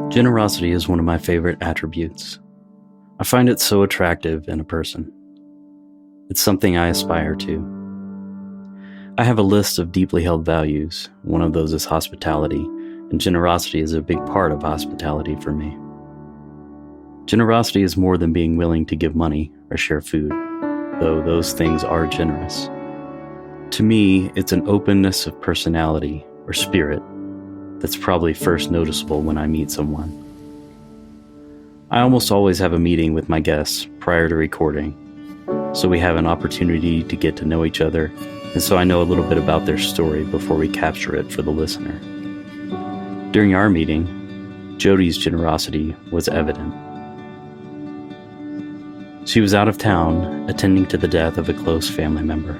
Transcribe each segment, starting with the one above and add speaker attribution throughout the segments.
Speaker 1: Generosity is one of my favorite attributes. I find it so attractive in a person. It's something I aspire to. I have a list of deeply held values. One of those is hospitality, and generosity is a big part of hospitality for me. Generosity is more than being willing to give money or share food, though those things are generous. To me, it's an openness of personality or spirit that's probably first noticeable when I meet someone. I almost always have a meeting with my guests prior to recording, so we have an opportunity to get to know each other, and so I know a little bit about their story before we capture it for the listener. During our meeting, Jody's generosity was evident. She was out of town attending to the death of a close family member.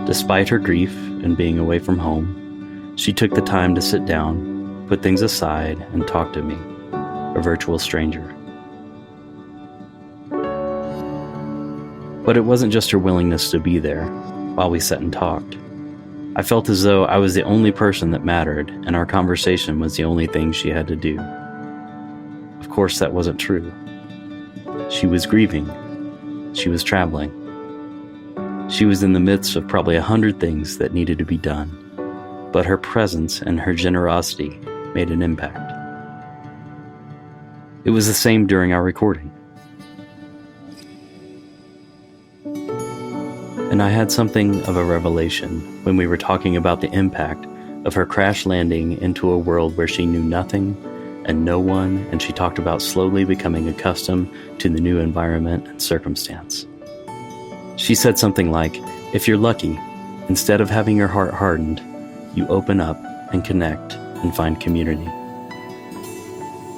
Speaker 1: Despite her grief and being away from home, she took the time to sit down, put things aside, and talk to me, a virtual stranger. But it wasn't just her willingness to be there while we sat and talked. I felt as though I was the only person that mattered, and our conversation was the only thing she had to do. Of course, that wasn't true. She was grieving. She was traveling. She was in the midst of probably 100 things that needed to be done, but her presence and her generosity made an impact. It was the same during our recording. And I had something of a revelation when we were talking about the impact of her crash landing into a world where she knew nothing and no one, and she talked about slowly becoming accustomed to the new environment and circumstance. She said something like, if you're lucky, instead of having your heart hardened, you open up and connect and find community.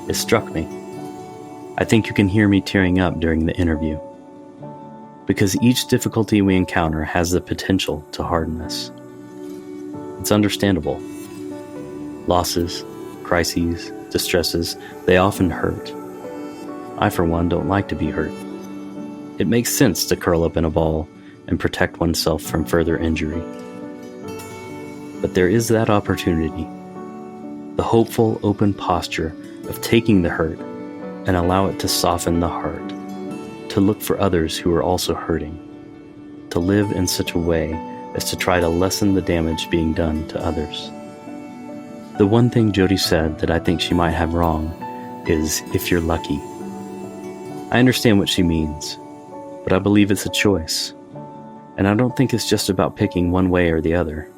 Speaker 1: It struck me. I think you can hear me tearing up during the interview, because each difficulty we encounter has the potential to harden us. It's understandable. Losses, crises, distresses, they often hurt. I, for one, don't like to be hurt. It makes sense to curl up in a ball and protect oneself from further injury. But there is that opportunity, the hopeful, open posture of taking the hurt and allow it to soften the heart, to look for others who are also hurting, to live in such a way as to try to lessen the damage being done to others. The one thing Jody said that I think she might have wrong is, if you're lucky. I understand what she means, but I believe it's a choice. And I don't think it's just about picking one way or the other,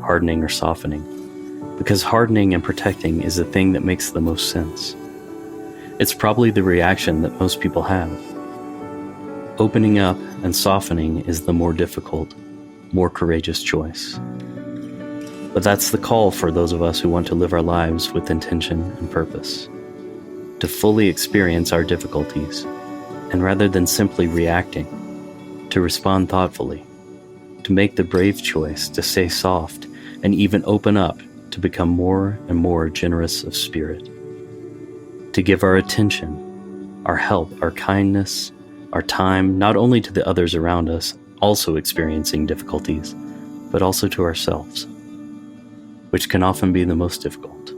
Speaker 1: hardening or softening, because hardening and protecting is the thing that makes the most sense. It's probably the reaction that most people have. Opening up and softening is the more difficult, more courageous choice. But that's the call for those of us who want to live our lives with intention and purpose, to fully experience our difficulties, and rather than simply reacting, to respond thoughtfully, to make the brave choice to stay soft and even open up to become more and more generous of spirit, to give our attention, our help, our kindness, our time, not only to the others around us also experiencing difficulties, but also to ourselves, which can often be the most difficult.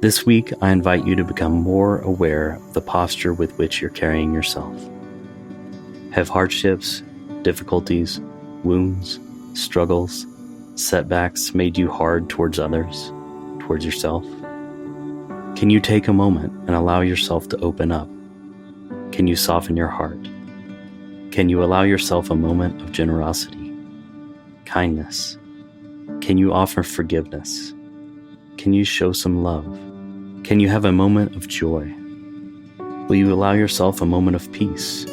Speaker 1: This week, I invite you to become more aware of the posture with which you're carrying yourself. Have hardships, difficulties, wounds, struggles, setbacks made you hard towards others, towards yourself? Can you take a moment and allow yourself to open up? Can you soften your heart? Can you allow yourself a moment of generosity, kindness? Can you offer forgiveness? Can you show some love? Can you have a moment of joy? Will you allow yourself a moment of peace?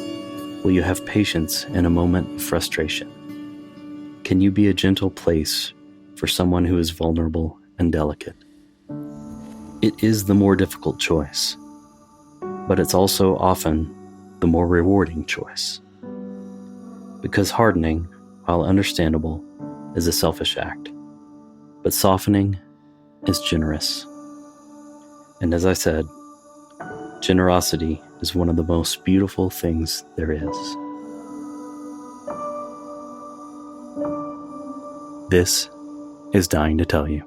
Speaker 1: Will you have patience in a moment of frustration? Can you be a gentle place for someone who is vulnerable and delicate? It is the more difficult choice, but it's also often the more rewarding choice. Because hardening, while understandable, is a selfish act, but softening is generous. And as I said, generosity is one of the most beautiful things there is. This is Dying to Tell You.